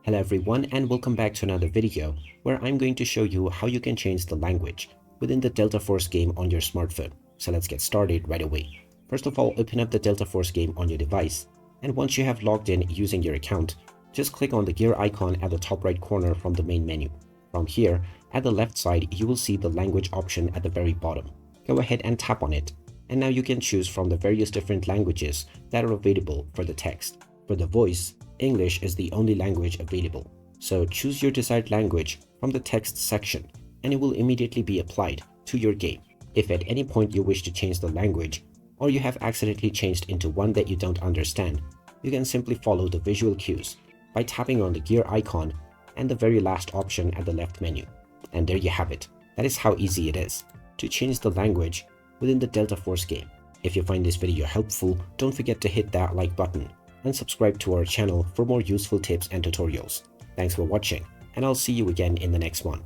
Hello everyone and welcome back to another video where I'm going to show you how you can change the language within the Delta Force game on your smartphone. So let's get started right away. First of all, open up the Delta Force game on your device, and once you have logged in using your account, just click on the gear icon at the top right corner from the main menu. From here, at the left side, you will see the language option at the very bottom. Go ahead and tap on it, and now you can choose from the various different languages that are available for the text. For the voice, English is the only language available, so choose your desired language from the text section and it will immediately be applied to your game. If at any point you wish to change the language, or you have accidentally changed into one that you don't understand, you can simply follow the visual cues by tapping on the gear icon and the very last option at the left menu. And there you have it. That is how easy it is to change the language within the Delta Force game. If you find this video helpful, don't forget to hit that like button and subscribe to our channel for more useful tips and tutorials. Thanks for watching, and I'll see you again in the next one.